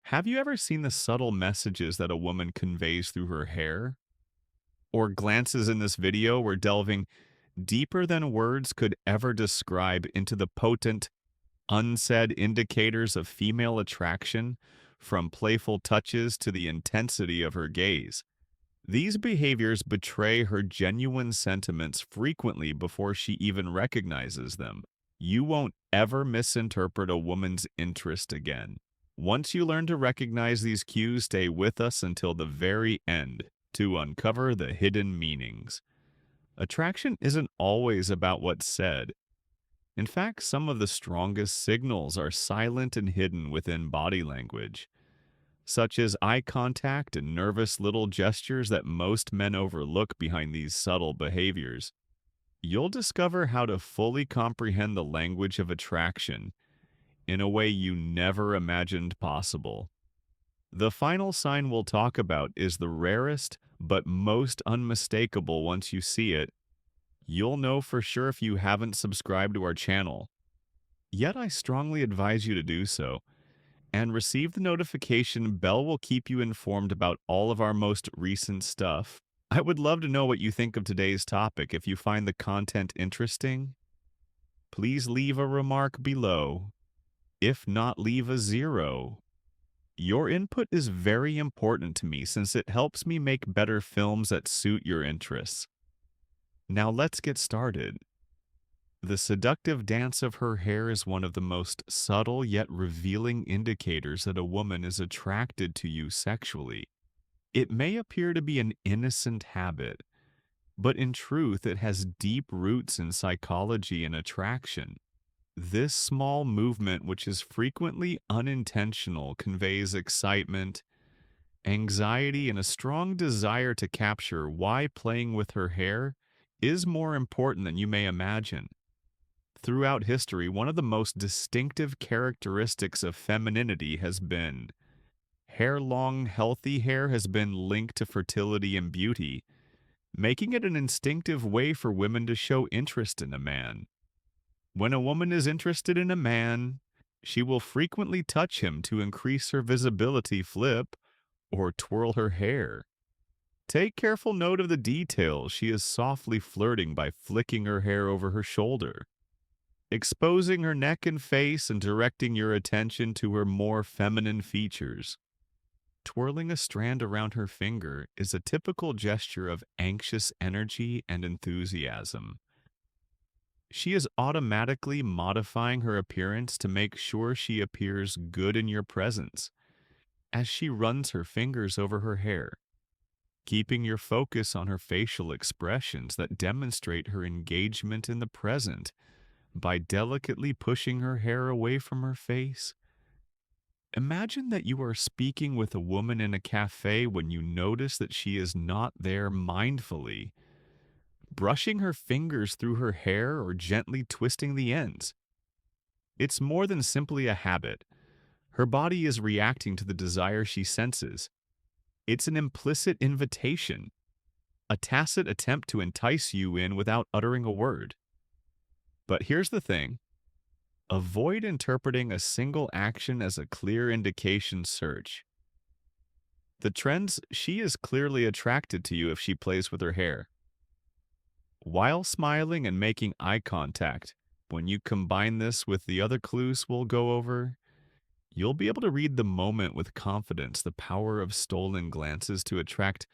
Have you ever seen the subtle messages that a woman conveys through her hair? Or glances in this video were delving deeper than words could ever describe into the potent, unsaid indicators of female attraction, from playful touches to the intensity of her gaze. These behaviors betray her genuine sentiments frequently before she even recognizes them. You won't ever misinterpret a woman's interest again. Once you learn to recognize these cues, stay with us until the very end to uncover the hidden meanings. Attraction isn't always about what's said. In fact, some of the strongest signals are silent and hidden within body language, such as eye contact and nervous little gestures that most men overlook behind these subtle behaviors. You'll discover how to fully comprehend the language of attraction in a way you never imagined possible. The final sign we'll talk about is the rarest but most unmistakable. Once you see it, you'll know for sure if you haven't subscribed to our channel. Yet I strongly advise you to do so, and receive the notification bell will keep you informed about all of our most recent stuff. I would love to know what you think of today's topic. If you find the content interesting, please leave a remark below. If not, leave a 0. Your input is very important to me since it helps me make better films that suit your interests. Now let's get started. The seductive dance of her hair is one of the most subtle yet revealing indicators that a woman is attracted to you sexually. It may appear to be an innocent habit, but in truth it has deep roots in psychology and attraction. This small movement, which is frequently unintentional, conveys excitement, anxiety, and a strong desire to capture why playing with her hair is more important than you may imagine. Throughout history, one of the most distinctive characteristics of femininity has been hair-long, healthy hair has been linked to fertility and beauty, making it an instinctive way for women to show interest in a man. When a woman is interested in a man, she will frequently touch him to increase her visibility, flip, or twirl her hair. Take careful note of the details. She is softly flirting by flicking her hair over her shoulder, exposing her neck and face and directing your attention to her more feminine features. Twirling a strand around her finger is a typical gesture of anxious energy and enthusiasm. She is automatically modifying her appearance to make sure she appears good in your presence as she runs her fingers over her hair, keeping your focus on her facial expressions that demonstrate her engagement in the present by delicately pushing her hair away from her face. Imagine that you are speaking with a woman in a cafe when you notice that she is not there mindfully, brushing her fingers through her hair or gently twisting the ends. It's more than simply a habit. Her body is reacting to the desire she senses. It's an implicit invitation, a tacit attempt to entice you in without uttering a word. But here's the thing. Avoid interpreting a single action as a clear indication. Search the trends. She is clearly attracted to you if she plays with her hair, while smiling and making eye contact. When you combine this with the other clues we'll go over, you'll be able to read the moment with confidence. The power of stolen glances to attract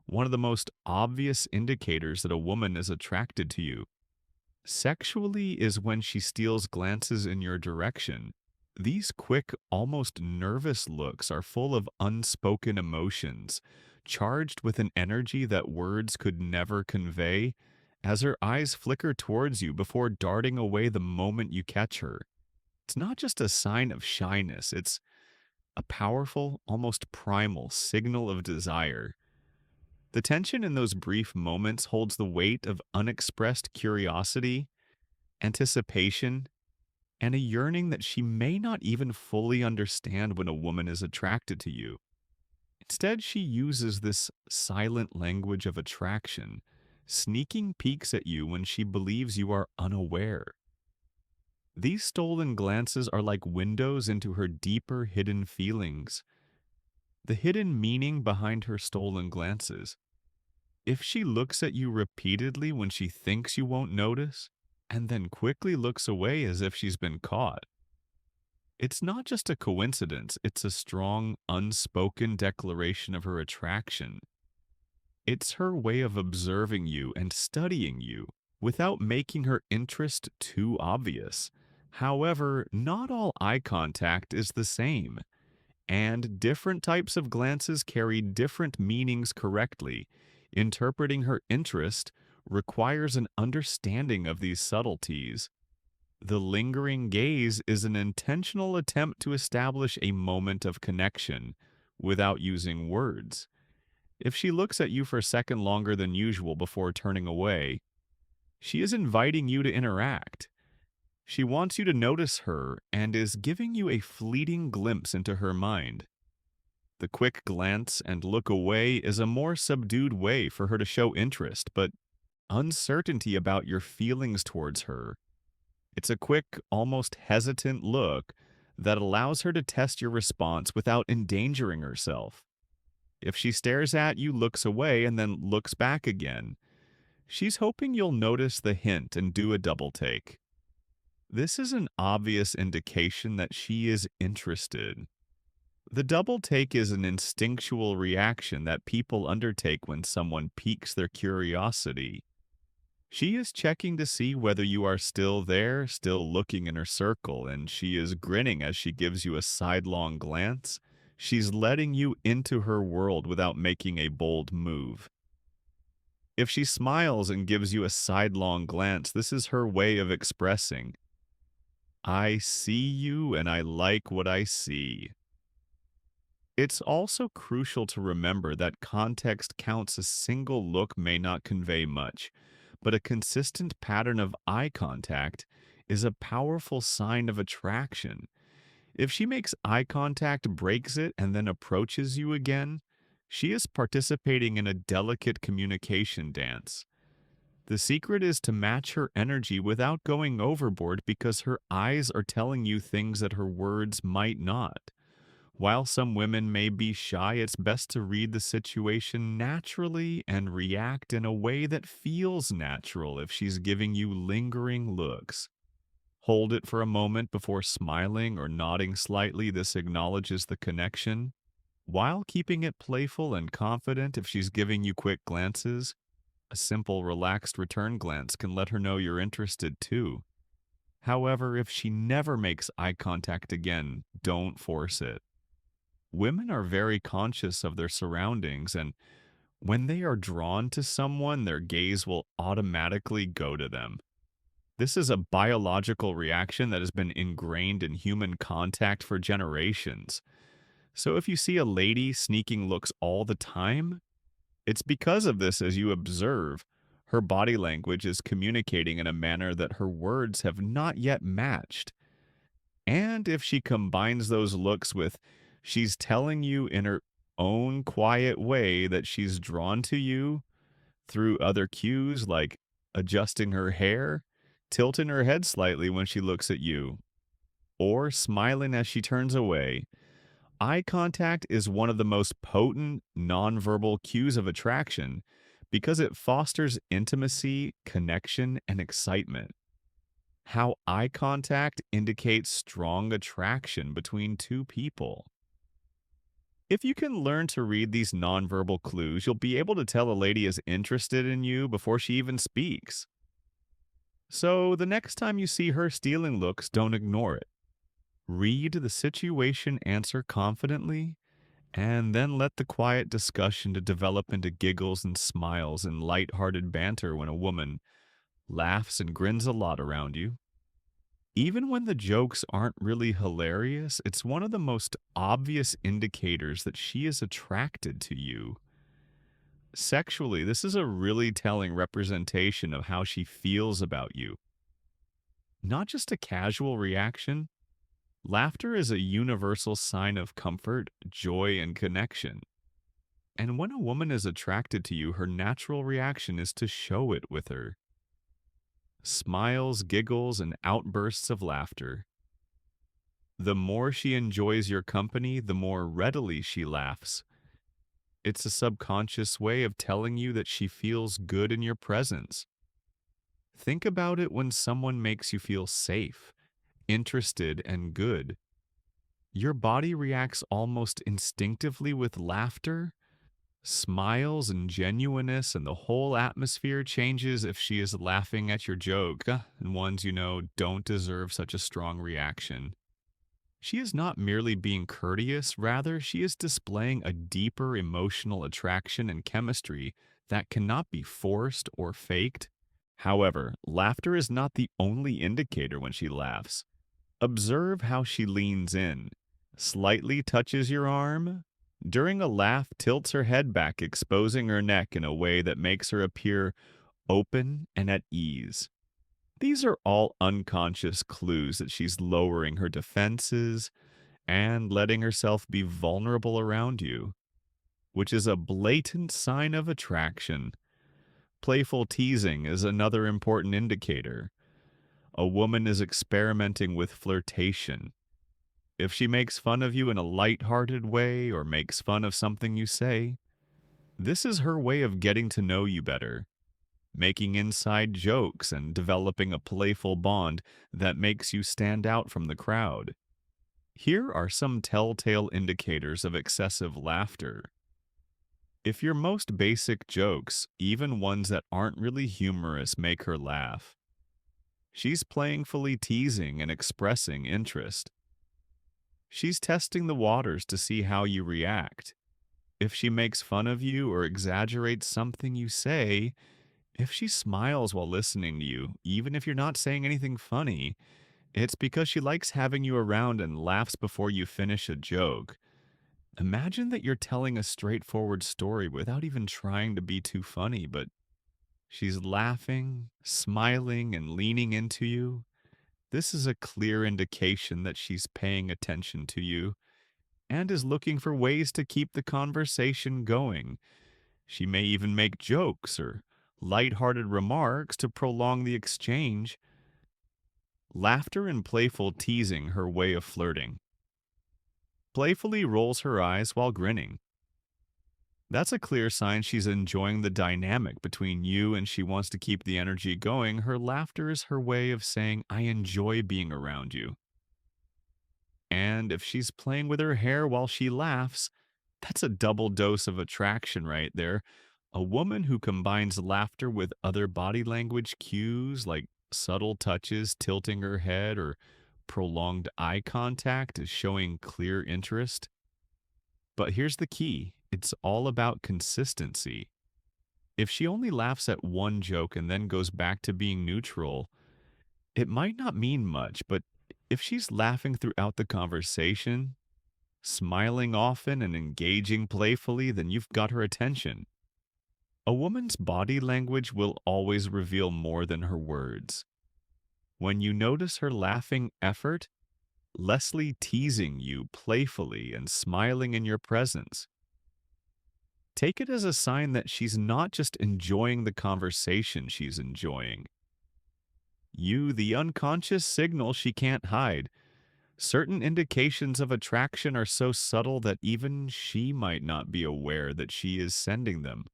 one of the most obvious indicators that a woman is attracted to you sexually is when she steals glances in your direction. These quick, almost nervous looks are full of unspoken emotions, charged with an energy that words could never convey, as her eyes flicker towards you before darting away the moment you catch her. It's not just a sign of shyness, it's a powerful, almost primal signal of desire. The tension in those brief moments holds the weight of unexpressed curiosity, anticipation, and a yearning that she may not even fully understand when a woman is attracted to you. Instead, she uses this silent language of attraction, sneaking peeks at you when she believes you are unaware. These stolen glances are like windows into her deeper hidden feelings, The hidden meaning behind her stolen glances. If she looks at you repeatedly when she thinks you won't notice, and then quickly looks away as if she's been caught, it's not just a coincidence, it's a strong, unspoken declaration of her attraction. It's her way of observing you and studying you without making her interest too obvious. However, not all eye contact is the same, and different types of glances carry different meanings correctly. Interpreting her interest requires an understanding of these subtleties. The lingering gaze is an intentional attempt to establish a moment of connection without using words. If she looks at you for a second longer than usual before turning away, she is inviting you to interact. She wants you to notice her and is giving you a fleeting glimpse into her mind. The quick glance and look away is a more subdued way for her to show interest, but uncertainty about your feelings towards her. It's a quick, almost hesitant look that allows her to test your response without endangering herself. If she stares at you, looks away, and then looks back again, she's hoping you'll notice the hint and do a double take. This is an obvious indication that she is interested. The double take is an instinctual reaction that people undertake when someone piques their curiosity. She is checking to see whether you are still there, still looking in her circle, and she is grinning as she gives you a sidelong glance. She's letting you into her world without making a bold move. If she smiles and gives you a sidelong glance, this is her way of expressing, I see you and I like what I see. It's also crucial to remember that context counts. A single look may not convey much, but a consistent pattern of eye contact is a powerful sign of attraction. If she makes eye contact, breaks it, and then approaches you again, she is participating in a delicate communication dance. The secret is to match her energy without going overboard because her eyes are telling you things that her words might not. While some women may be shy, it's best to read the situation naturally and react in a way that feels natural. If she's giving you lingering looks, hold it for a moment before smiling or nodding slightly. This acknowledges the connection, while keeping it playful and confident. If she's giving you quick glances, a simple, relaxed return glance can let her know you're interested too. However, if she never makes eye contact again, don't force it. Women are very conscious of their surroundings, and when they are drawn to someone, their gaze will automatically go to them. This is a biological reaction that has been ingrained in human contact for generations. So if you see a lady sneaking looks all the time, it's because of this. As you observe, her body language is communicating in a manner that her words have not yet matched. And if she combines those looks with she's telling you in her own quiet way that she's drawn to you through other cues like adjusting her hair, tilting her head slightly when she looks at you, or smiling as she turns away, eye contact is one of the most potent nonverbal cues of attraction because it fosters intimacy, connection, and excitement. How eye contact indicates strong attraction between two people. If you can learn to read these nonverbal clues, you'll be able to tell a lady is interested in you before she even speaks. So the next time you see her stealing looks, don't ignore it. Read the situation, answer confidently, and then let the quiet discussion to develop into giggles and smiles and light-hearted banter when a woman laughs and grins a lot around you. Even when the jokes aren't really hilarious, it's one of the most obvious indicators that she is attracted to you. Sexually, this is a really telling representation of how she feels about you. Not just a casual reaction, laughter is a universal sign of comfort, joy, and connection. And when a woman is attracted to you, her natural reaction is to show it with her. Smiles, giggles, and outbursts of laughter. The more she enjoys your company, the more readily she laughs. It's a subconscious way of telling you that she feels good in your presence. Think about it when someone makes you feel safe, interested, and good. Your body reacts almost instinctively with laughter, smiles, and genuineness, and the whole atmosphere changes if she is laughing at your joke, and ones you know don't deserve such a strong reaction. She is not merely being courteous, rather, she is displaying a deeper emotional attraction and chemistry that cannot be forced or faked. However, laughter is not the only indicator when she laughs. Observe how she leans in, slightly touches your arm, during a laugh tilts her head back, exposing her neck in a way that makes her appear open and at ease. These are all unconscious clues that she's lowering her defenses and letting herself be vulnerable around you, which is a blatant sign of attraction. Playful teasing is another important indicator. A woman is experimenting with flirtation. If she makes fun of you in a light-hearted way or makes fun of something you say, this is her way of getting to know you better, making inside jokes and developing a playful bond that makes you stand out from the crowd. Here are some telltale indicators of excessive laughter. If your most basic jokes, even ones that aren't really humorous, make her laugh, she's playfully teasing and expressing interest. She's testing the waters to see how you react. If she makes fun of you or exaggerates something you say, if she smiles while listening to you, even if you're not saying anything funny, it's because she likes having you around and laughs before you finish a joke. Imagine that you're telling a straightforward story without even trying to be too funny, but she's laughing, smiling, and leaning into you. This is a clear indication that she's paying attention to you and is looking for ways to keep the conversation going. She may even make jokes or lighthearted remarks to prolong the exchange. Laughter and playful teasing her way of flirting. Playfully rolls her eyes while grinning. That's a clear sign she's enjoying the dynamic between you and she wants to keep the energy going. Her laughter is her way of saying, I enjoy being around you. And if she's playing with her hair while she laughs, that's a double dose of attraction right there. A woman who combines laughter with other body language cues like subtle touches, tilting her head, or prolonged eye contact is showing clear interest. But here's the key. It's all about consistency. If she only laughs at one joke and then goes back to being neutral, it might not mean much, but if she's laughing throughout the conversation, smiling often and engaging playfully, then you've got her attention. A woman's body language will always reveal more than her words. When you notice her laughing effort, Leslie teasing you playfully and smiling in your presence, take it as a sign that she's not just enjoying the conversation she's enjoying. You, the unconscious signal she can't hide. Certain indications of attraction are so subtle that even she might not be aware that she is sending them.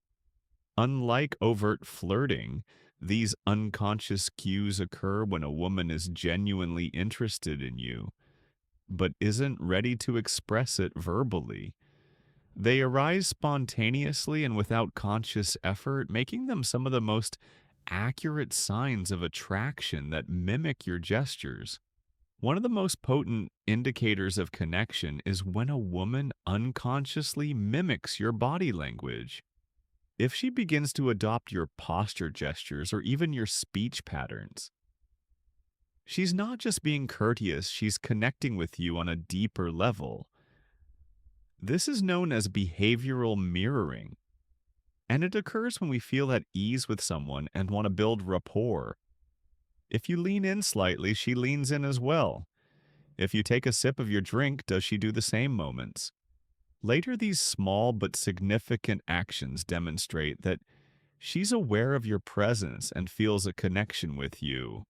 Unlike overt flirting, these unconscious cues occur when a woman is genuinely interested in you, but isn't ready to express it verbally. They arise spontaneously and without conscious effort, making them some of the most accurate signs of attraction that mimic your gestures. One of the most potent indicators of connection is when a woman unconsciously mimics your body language. If she begins to adopt your posture gestures or even your speech patterns, she's not just being courteous, she's connecting with you on a deeper level. This is known as behavioral mirroring, and it occurs when we feel at ease with someone and want to build rapport. If you lean in slightly, she leans in as well. If you take a sip of your drink, does she do the same moments? Later, these small but significant actions demonstrate that she's aware of your presence and feels a connection with you.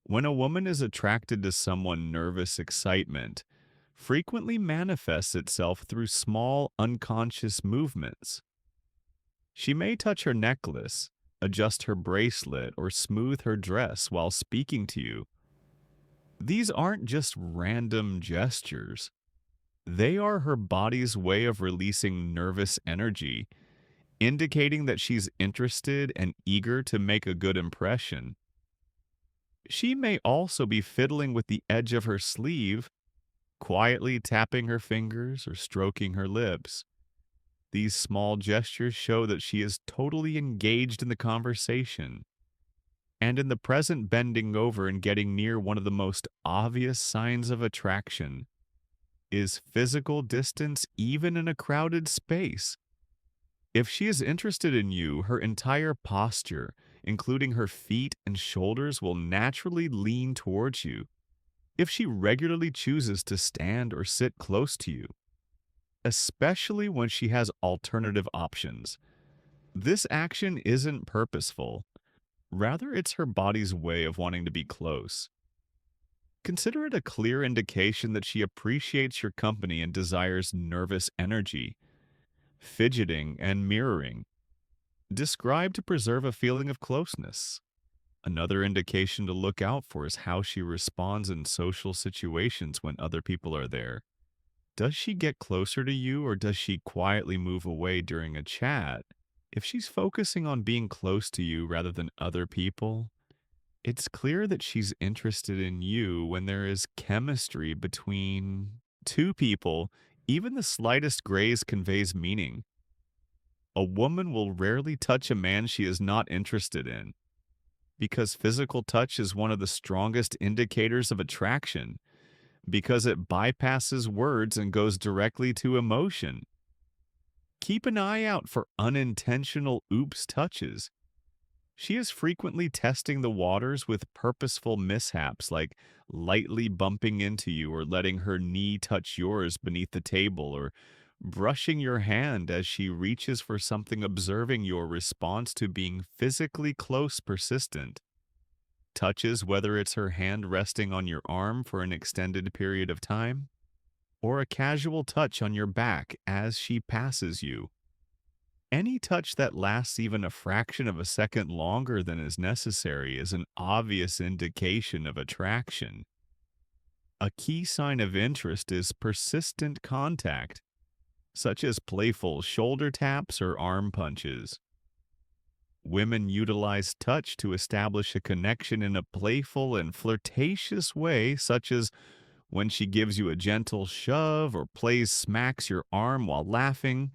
When a woman is attracted to someone, nervous excitement frequently manifests itself through small, unconscious movements. She may touch her necklace, adjust her bracelet, or smooth her dress while speaking to you. These aren't just random gestures. They are her body's way of releasing nervous energy, indicating that she's interested and eager to make a good impression. She may also be fiddling with the edge of her sleeve, quietly tapping her fingers or stroking her lips. These small gestures show that she is totally engaged in the conversation. And in the present, bending over and getting near, one of the most obvious signs of attraction is physical distance, even in a crowded space. If she is interested in you, her entire posture, including her feet and shoulders, will naturally lean towards you. If she regularly chooses to stand or sit close to you, especially when she has alternative options, this action isn't purposeful. Rather, it's her body's way of wanting to be close. Consider it a clear indication that she appreciates your company and desires nervous energy. Fidgeting and mirroring, described to preserve a feeling of closeness. Another indication to look out for is how she responds in social situations when other people are there. Does she get closer to you, or does she quietly move away during a chat? If she's focusing on being close to you rather than other people, it's clear that she's interested in you. When there is chemistry between two people, even the slightest graze conveys meaning. A woman will rarely touch a man she is not interested in, because physical touch is one of the strongest indicators of attraction, because it bypasses words and goes directly to emotion. Keep an eye out for unintentional oops touches. She is frequently testing the waters with purposeful mishaps, like lightly bumping into you or letting her knee touch yours beneath the table, or brushing your hand as she reaches for something, observing your response to being physically close persistent. Touches, whether it's her hand resting on your arm for an extended period of time, or a casual touch on your back as she passes you. Any touch that lasts even a fraction of a second longer than is necessary is an obvious indication of attraction. A key sign of interest is persistent contact, such as playful shoulder taps or arm punches. Women utilize touch to establish a connection in a playful and flirtatious way, such as when she gives you a gentle shove or plays smacks your arm while laughing.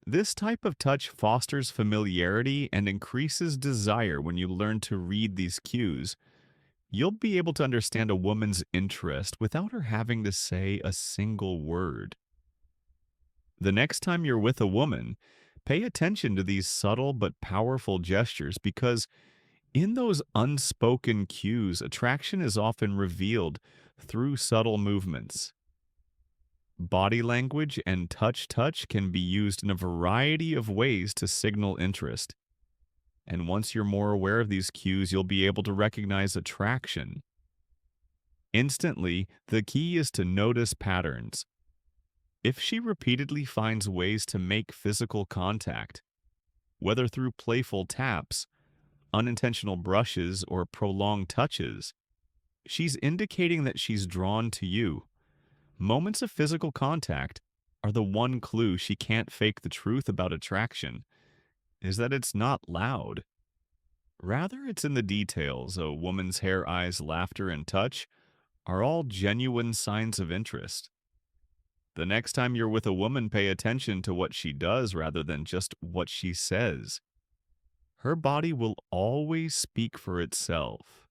This type of touch fosters familiarity and increases desire. When you learn to read these cues, you'll be able to understand a woman's interest without her having to say a single word. The next time you're with a woman, pay attention to these subtle but powerful gestures, because in those unspoken cues, attraction is often revealed through subtle movements. Body language and touch can be used in a variety of ways to signal interest. And once you're more aware of these cues, you'll be able to recognize attraction instantly. The key is to notice patterns. If she repeatedly finds ways to make physical contact, whether through playful taps, unintentional brushes, or prolonged touches, she's indicating that she's drawn to you. Moments of physical contact are the one clue she can't fake. The truth about attraction is that it's not loud. Rather, it's in the details. A woman's hair, eyes, laughter, and touch are all genuine signs of interest. The next time you're with a woman, pay attention to what she does rather than just what she says. Her body will always speak for itself.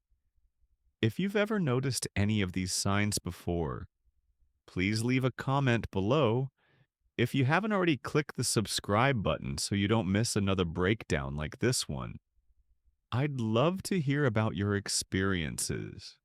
If you've ever noticed any of these signs before, please leave a comment below. If you haven't already, click the subscribe button so you don't miss another breakdown like this one. I'd love to hear about your experiences.